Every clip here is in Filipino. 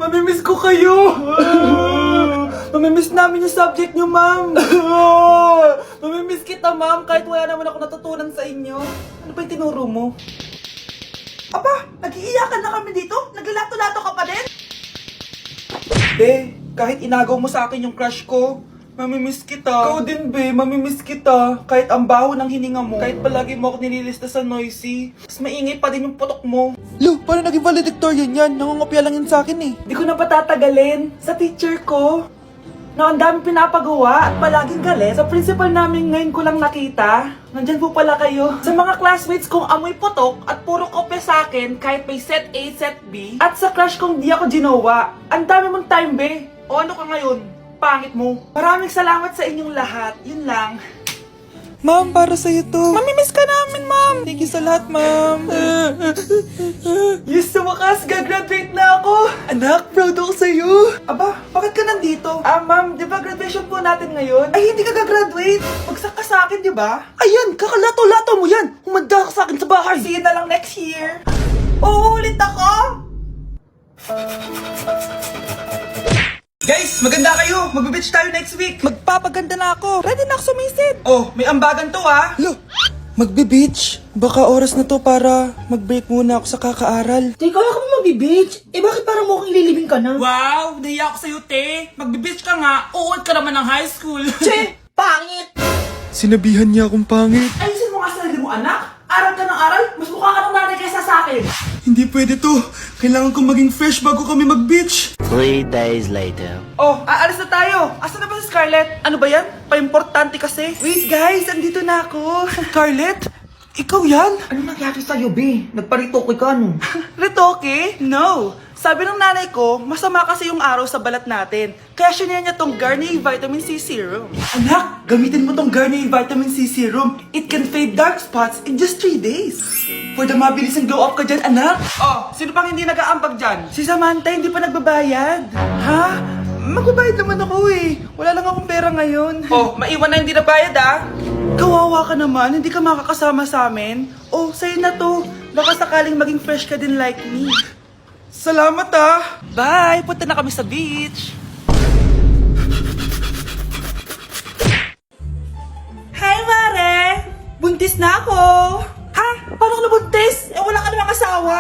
Mamimiss ko kayo! Mamimiss namin yung subject nyo, ma'am! Mamimiss kita, ma'am, kahit wala naman ako natutunan sa inyo. Ano ba yung tinuro mo? Aba, nag-iiyakan na kami dito? Naglalato-lato ka pa din? Be, kahit inagaw mo sa akin yung crush ko, mamimiss kita. Ikaw din, be, mamimiss kita. Kahit ang baho ng hininga mo, kahit palagi mo ako nililista sa noisy, mas maingay pa din yung putok mo. Lo, paano naging valedictorian yan? Nangungopia lang yun sa akin eh. Di ko na patatagalin sa teacher ko na ang dami pinapagawa at palaging galit. Sa principal namin ngayon ko lang nakita. Nandyan po pala kayo. Sa mga classmates kong amoy putok at puro kopya sa akin kahit may set A, set B. At sa crush kong di ako ginawa. Ang dami mong time, be. O ano ka ngayon? Pangit mo. Maraming salamat sa inyong lahat. Yun lang. Ma'am, para sa'yo to. Mamimiss ka namin, ma'am. Thank you sa lahat, ma'am. Yes, sa wakas, gagraduate na ako. Anak, proud ako sa'yo. Aba, bakit ka nandito? Ma'am, di ba graduation po natin ngayon? Ay, hindi ka gagraduate. Bagsak ka sa akin, di ba? Ayan, kakalato-lato mo yan! Humanda ka sa akin sa bahay! See you na lang next year. Uulit ako! Guys, maganda kayo. Magbe-beach tayo next week. Magpapaganda na ako. Ready na ako sumisid. Oh, may ambagan to Lo, magbe-beach. Baka oras na to para mag-break muna ako sa kakaaral. Teka, kaya ka mo mag-beach? Eh bakit parang mukhang ililibing ka na? Wow, nahiya ako sa'yo, te. Magbe-beach ka nga. Uod ka naman ng high school. Che! Pangit! Sinabihan niya akong pangit. Ayusin mo nga sarili mo, anak. Aral ka ng aral. Mas mukha ka ng nanay kaysa sa akin. Hindi pwede to. Kailangan kong maging fresh bago kami mag-beach. 3 days later. Oh, aalis na tayo. Asan na ba si Scarlett? Ano ba yan? Pa-importante kasi. Wait guys, andito na ako. Scarlett? Ikaw yan? Ano nangyari sa'yo, be? Nagparitoke ka, no? Retoke? No. Sabi ng nanay ko, masama kasi yung araw sa balat natin. Kaya sinaya niya tong Garnier Vitamin C Serum. Anak, gamitin mo tong Garnier Vitamin C Serum. It can fade dark spots in just 3 days. For the mabilis and glow up ka dyan, anak. Oh, sino pang hindi nag-aambag dyan? Si Samantha hindi pa nagbabayad. Ha? Magbabayad naman ako eh. Wala lang akong pera ngayon. Oh, maiwan na hindi nabayad ah. Kawawa ka naman, hindi ka makakasama sa amin. Oh, sa'yo na to. Baka sakaling maging fresh ka din like me. Salamat ah! Bye! Punta na kami sa beach! Hi, Mare! Buntis na ako! Ha? Paano ka nabuntis? Eh, wala ka namang asawa!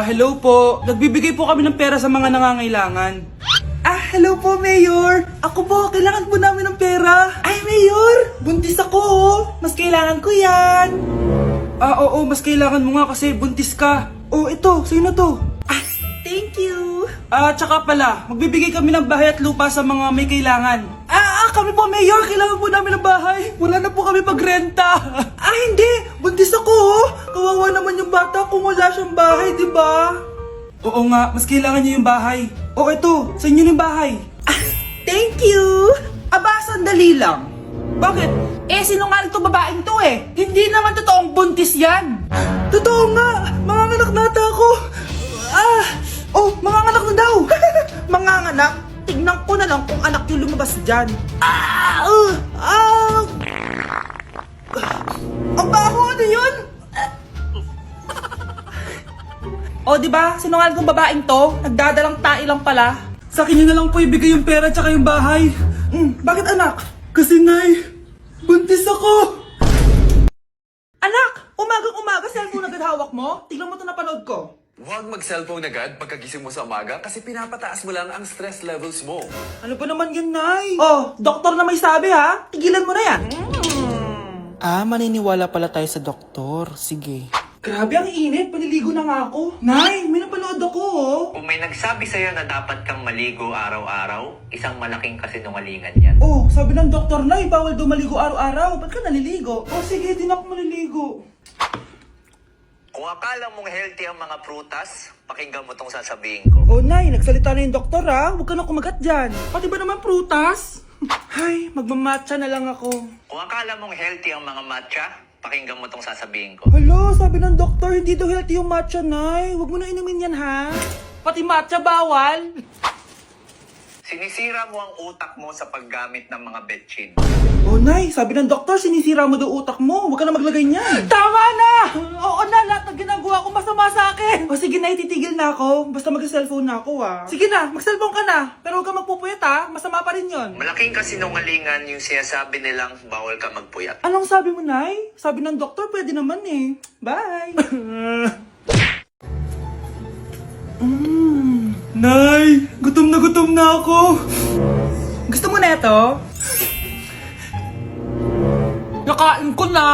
Hello po. Nagbibigay po kami ng pera sa mga nangangailangan. Hello po, Mayor. Ako po, kailangan po namin ng pera. Ay, Mayor! Buntis ako, oh! Mas kailangan ko yan! Oo, mas kailangan mo nga kasi buntis ka. Oh, ito, sa'yo na to. Thank you! Tsaka pala, magbibigay kami ng bahay at lupa sa mga may kailangan. Kami po, Mayor, kailangan po namin ng bahay. Wala na po kami magrenta. Hindi! Buntis ako, oh! Kawawa naman yung bata kung wala siyang bahay, di ba? Oo nga, mas kailangan niyo yung bahay. Oh, ito, sa inyo yung bahay. Thank you! Aba, sandali lang. Bakit? Sinungaling tong babaeng to eh. Hindi naman totoong buntis yan. Totoo nga! Manganganak nata ako! Manganganak na daw. Manganganak? Tignan ko na lang kung anak yung lumabas dyan. Ang baho, ano yun? Di ba? Sinungaling kong babaeng to, nagdadalang tae lang pala. Sa akin nyo na lang po ibigay yung pera tsaka yung bahay. Bakit anak? Kasi nay, buntis ako! Anak, umagang-umaga cellphone agad hawak mo? Tignan mo ito napanood ko. Huwag mag-cellphone agad pagkagising mo sa umaga kasi pinapataas mo lang ang stress levels mo. Ano ba naman yan, nay? Doktor na may sabi ha. Tigilan mo na yan. Maniniwala pala tayo sa doktor. Sige. Grabe, ang init. Paniligo na nga ako. Nay, may napanood ako, oh. Kung may nagsabi sa'yo na dapat kang maligo araw-araw, isang malaking kasinungalingan yan. Oh, sabi ng doktor, nay, bawal daw maligo araw-araw. Ba't ka naliligo? Sige, di na ako maliligo. Kung akala mong healthy ang mga prutas, pakinggan mo tong sasabihin ko. Nay, nagsalita na yung doktor, ha? Huwag ka na kumagat dyan. Pati ba naman prutas? Ay, magmamatcha na lang ako. Kung akala mong healthy ang mga matcha, pakinggan mo tong sasabihin ko. Hala, sabi ng doktor, hindi daw healthy yung matcha, nay. Huwag mo na inumin yan, ha? Pati matcha bawal. Si Sinisira mo ang utak mo sa paggamit ng mga betchin. Oh, Nay, sabi ng doktor, sinisira mo daw utak mo. Huwag ka na maglagay niyan. Tama na! Oo na, lahat ng ginagawa ko masama sa akin. O sige na, ititigil na ako. Basta mag-cellphone na ako, Sige na, mag-cellphone ka na. Pero huwag ka magpupuyat, Masama pa rin yon. Malaking kasinungalingan yung sinasabi nilang bawal ka magpuyat. Anong sabi mo, Nay? Sabi ng doktor, pwede naman eh. Bye! Nay, gutom na ako. Gusto mo na ito? Nakain ko na.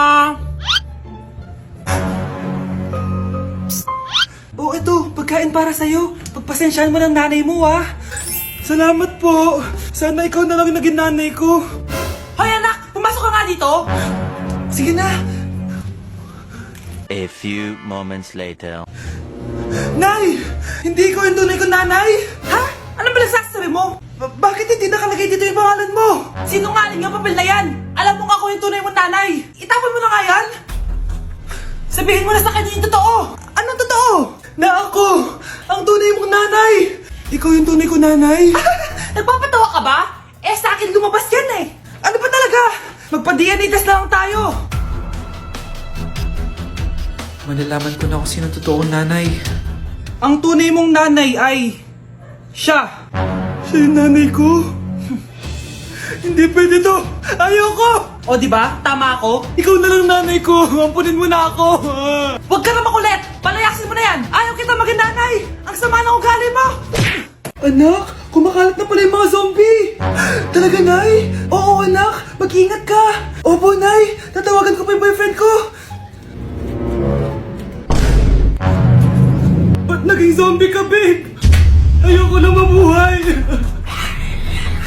Oh, ito, pagkain para sa'yo. Pagpasensyahan mo ng nanay mo, Salamat po. Sana ikaw na lang naging nanay ko. Hoy, anak! Pumasok ka nga dito! Sige na. A few moments later. Nay! Hindi ko yung tunay ko nanay! Ha? Ano ba nagsasabi mo? Bakit hindi nakalagay dito yung pangalan mo? Sinungaling ang papel na yan! Alam mo nga ako yung tunay mong nanay! Itapon mo na nga yan! Sabihin mo na sa kanya yung totoo! Anong totoo? Na ako! Ang tunay mong nanay! Ikaw yung tunay ko nanay! Nagpapatawa ka ba? Eh sa akin lumabas yan eh! Ano ba talaga? Magpa-DNA test na lang tayo! Malalaman ko na kung sino totoong nanay. Ang tunay mong nanay ay... siya! Siya yung nanay ko? Hindi pwede to! Ayoko! O diba? Tama ako? Ikaw na lang nanay ko! Ampunin mo na ako! Huwag ka na makulit! Palayasin mo na yan! Ayaw kita maging nanay! Ang sama ng ugali mo! Anak! Kumakalat na pala yung mga zombie! Talaga, Nay? Oo, anak! Mag-ingat ka! Opo, Nay! Tatawagan ko pa yung boyfriend ko! Ba't naging zombie ka, babe? Ayoko na mabuhay!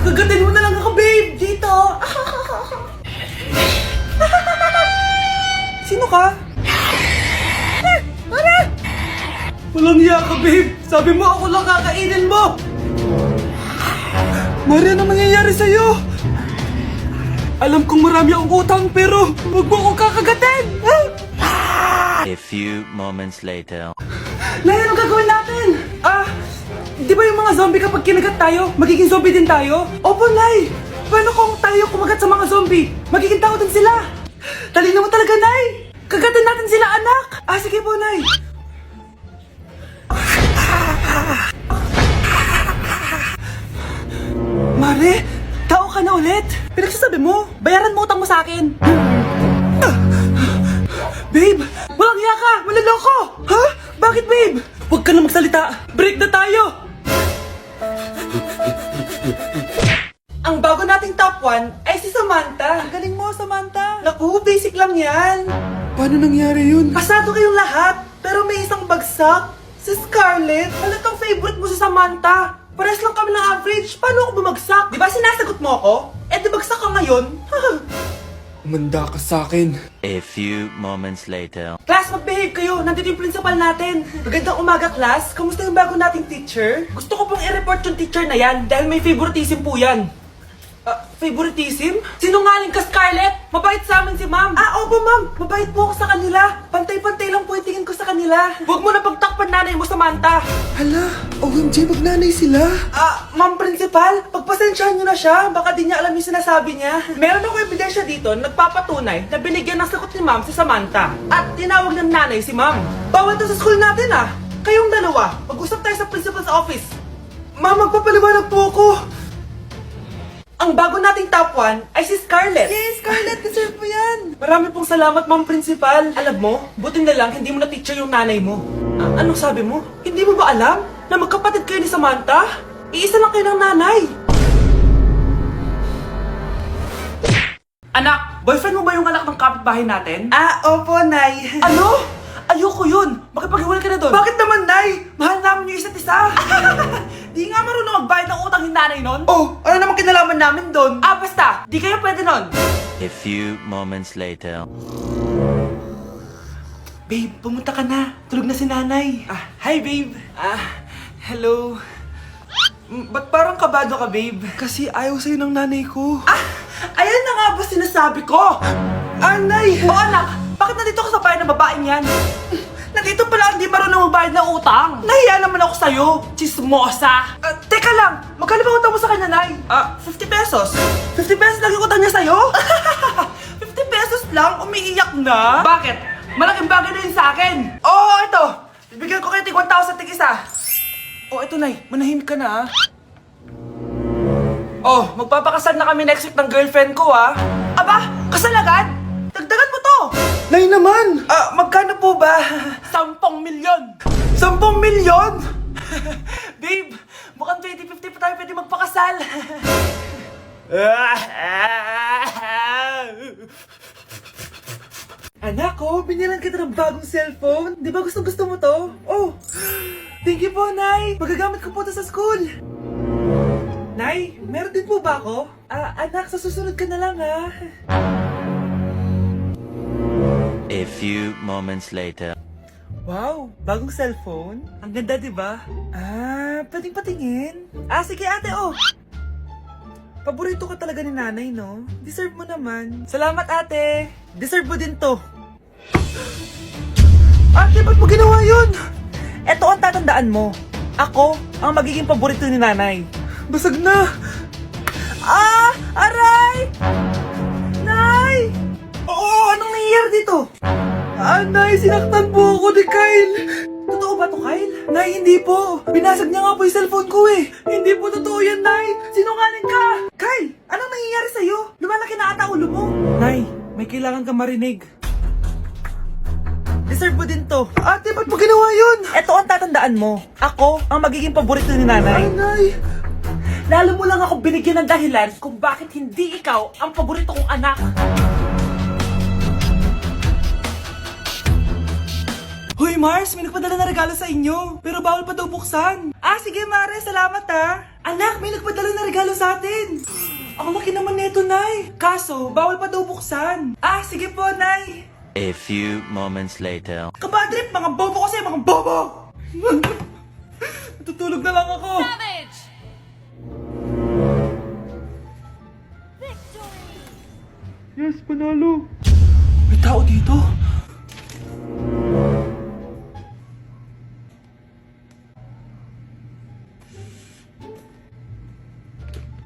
Kagatin mo na lang ako, babe! Dito! Sino ka? Walang hiya ka, babe! Sabi mo ako lang kakainin mo! Mari, ano nangyayari sa'yo? Alam kong marami akong utang pero huwag mo akong kakagatin! A few moments later. Nay, anong gagawin natin? Di ba yung mga zombie kapag kinagat tayo, magiging zombie din tayo? Opo, Nay! Paano kung tayo kumagat sa mga zombie? Magiging tao din sila! Talino mo talaga, Nay! Kagatin natin sila, anak! Sige po, Nay! Mare, tao ka na ulit? Pinagsasabi mo, bayaran mo utang mo sa akin! Babe, walang hiya ka! Maloloko! Ha? Bakit, babe? Huwag ka na magsalita! Break na tayo! Ang bago nating top 1 ay si Samantha. Ang galing mo, Samantha. Naku, basic lang yan. Paano nangyari yun? Pasado kayong lahat, pero may isang bagsak. Si Scarlett, halatang favorite mo si Samantha. Pares lang kami ng average. Paano ako bumagsak? Di ba sinasagot mo ako? Eh, di bagsak ka ngayon? Umanda ka sa akin. A few moments later. Class, mag-behave kayo. Nandito yung principal natin. Magandang umaga, class. Kamusta yung bago nating teacher? Gusto ko pong i-report yung teacher na yan dahil may favoritism po yan. Favoritism? Sinungaling ka, Scarlett! Mabait sa amin si ma'am. Opo, ma'am. Mabait po ako sa kanila. Pantay-pantay lang po yung tingin ko sa kanila. Huwag mo na pagtakpan nanay mo, Samantha. Hala, OMG, magnanay sila. Ma'am principal, pagpasensyahan niyo na siya. Baka di niya alam yung sinasabi niya. Meron ako ebidensya dito na nagpapatunay na binigyan ng sagot ni ma'am si Samantha. At tinawag ng nanay si ma'am. Bawal to sa school natin, Kayong dalawa, mag-usap tayo sa principal's office. Ma'am, magpapaliwanag po ako. Ang bago nating top 1 ay si Scarlett. Yes, Scarlett, deserve mo yan. Marami pong salamat, ma'am principal. Alam mo, buti na lang hindi mo na teacher yung nanay mo. Anong sabi mo? Hindi mo ba alam na magkapatid kayo ni Samantha? Iisa lang kayo ng nanay. Anak, boyfriend mo ba yung anak ng kapitbahay natin? Opo, Nay. Ano? Ayoko yun. Makipaghiwalay ka na doon. Bakit naman, Nay? Mahal namin yung isa't isa. Di nga marunong magbayad ng utang yung nanay nun? Oh, ano naman kinalaman namin doon? Basta. Di kayo pwede nun. A few moments later. Babe, pumunta ka na. Tulog na si nanay. Hi, babe. Hello. Ba't parang kabado ka, babe? Kasi ayaw sa'yo ng nanay ko. Ayan na nga ba sinasabi ko? Nay! O anak, bakit nandito ka sa bahay ng babaeng yan? Nandito pala hindi marunong magbayad ng utang. Nahiya naman ako ako sa'yo, chismosa. Teka lang, magkano ba utang mo sa kanya, Nay? 50 pesos. 50 pesos lang yung utang niya sa'yo? 50 pesos lang? Umiiyak na? Bakit? Malaking bagay na yun sa akin. Oo, ito. Bibigyan ko kayo tig 1,000 tig isa. Oh, ito, Nay. Manahimik ka na, Oh, magpapakasal na kami next week ng girlfriend ko, Aba, kasal agad? Dagdagan mo to! Nay naman! Magkano po ba? 10 milyon! 10 milyon? Babe, mukhang 2050 pa tayo pwede magpakasal. Anak ko, binilan kita ng bagong cellphone. Di ba gusto mo to? Oh, thank you po, Nay. Magagamit ko po to sa school. Nay, meron din po ba ako? Anak, sa susunod ka na lang, A few moments later. Wow, bagong cellphone? Ang ganda, di ba? Pwedeng patingin? Sige ate, Paborito ka talaga ni nanay, no? Deserve mo naman. Salamat, ate. Deserve mo din to. Ate, ba't mo ginawa yun? Eto ang tatandaan mo. Ako ang magiging paborito ni nanay. Basag na! Aray! Nay! Oo, anong nangyayari dito? Nay, sinaktan po ako ni Kyle. Totoo ba to, Kyle? Nay, hindi po. Binasag niya nga po yung cellphone ko eh. Hindi po totoo yan, Nay. Sinungaling ka. Kyle, anong nangyayari sa'yo? Lumalaki na ata ulo mo. Nay, may kailangan kang marinig. Deserve mo din to. Ate, ba't mo ginawa yun? Eto ang tatandaan mo. Ako ang magiging paborito ni nanay. Nay. Lalo mo lang ako binigyan ng dahilan kung bakit hindi ikaw ang paborito kong anak. Hoy Mars, may nagpadala na regalo sa inyo. Pero bawal pa daw buksan. Sige Mare, salamat Anak, may nagpadala na regalo sa atin. Ang laki naman nito, Nay. Kaso, bawal pa daw buksan. Sige po, Nay. A few moments later. Kabadrip, mga bobo kasi, mga bobo! Tutulog na lang ako. Yes, panalo. May tao dito.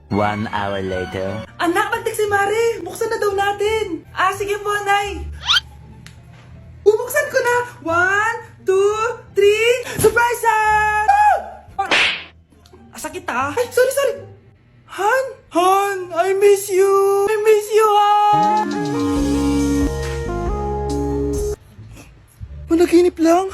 One hour later. Anak, magtik si Mare. Buksan na daw natin. Sige po, Nay. Bubuksan ko na. 1, 2, 3. Surprise! Sakit Ay, sorry. Han, I miss you. Han. Managinip lang?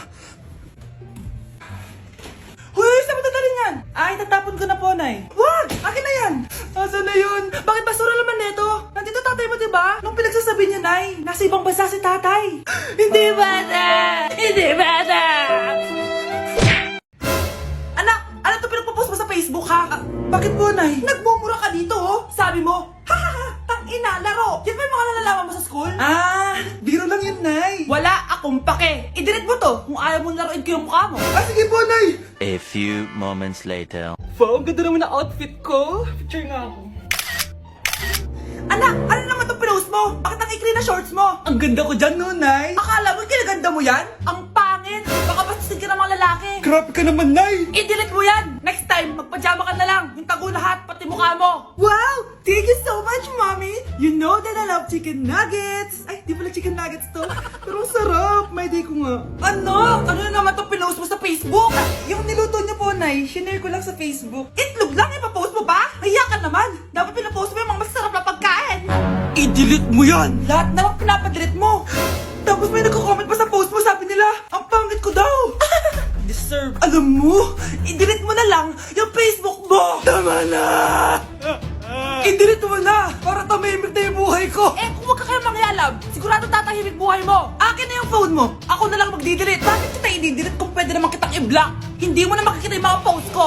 Hoy, saan mo dadalhin yan? Itatapon ko na po, Nay. Wag! Akin na yan! Asan na yun? Bakit basura naman neto? Nandito tatay mo, diba? Nung pinagsasabi niya, Nay, nasa ibang bansa si tatay. Hindi bata! Anak, ano to pinagpo-post mo sa Facebook, ha? Bakit po, Nay? Nagmumura ka dito, Sabi mo, tang-ina, laro! Yan ba yung mga nalalaman mo sa school? Biro lang yun, Nay. Wala akong pake. I-delete mo to kung ayaw mo laruin ko yung mukha mo. Sige po, Nay. A few moments later. Wow, ang ganda naman ng outfit ko. Picture nga ako. Anak, ano naman itong pinost mo? Bakit ang ikli na shorts mo? Ang ganda ko dyan, no, Nay. Akala mo kinaganda mo yan? Ang pangit! Baka bastusin ka ng mga lalaki. Grabe ka naman, Nay. I-delete mo yan! Next time, magpajama ka na lang. Yung tago lahat, pati mukha mo. Wow! Thank you so much, Mommy! You know that I love chicken nuggets! Ay, di pala chicken nuggets to. Pero sarap! May day ko nga. Ano? Ano na naman itong pinost mo sa Facebook? Yung niluto niyo po, Nay, shinare ko lang sa Facebook. Itlog lang, ipapost mo ba? Hiya ka naman. Dapat pinapost mo yung mga masarap na pagkain. I-delete mo yan! Lahat na lang pinapadelete mo. Tapos may nagko-comment pa sa post mo, sabi nila, ang pangit ko daw. Deserve. Alam mo, i-delete mo na lang yung Facebook mo. Tama na! I-delete mo na para tamimik na yung buhay ko. Kung wag ka kaya mangyalab, sigurado tatahimik buhay mo. Akin na yung phone mo. Ako na lang magdi-delete. Bakit kita i-delete kung pwede naman kitang i-block? Hindi mo na makikita yung mga post ko.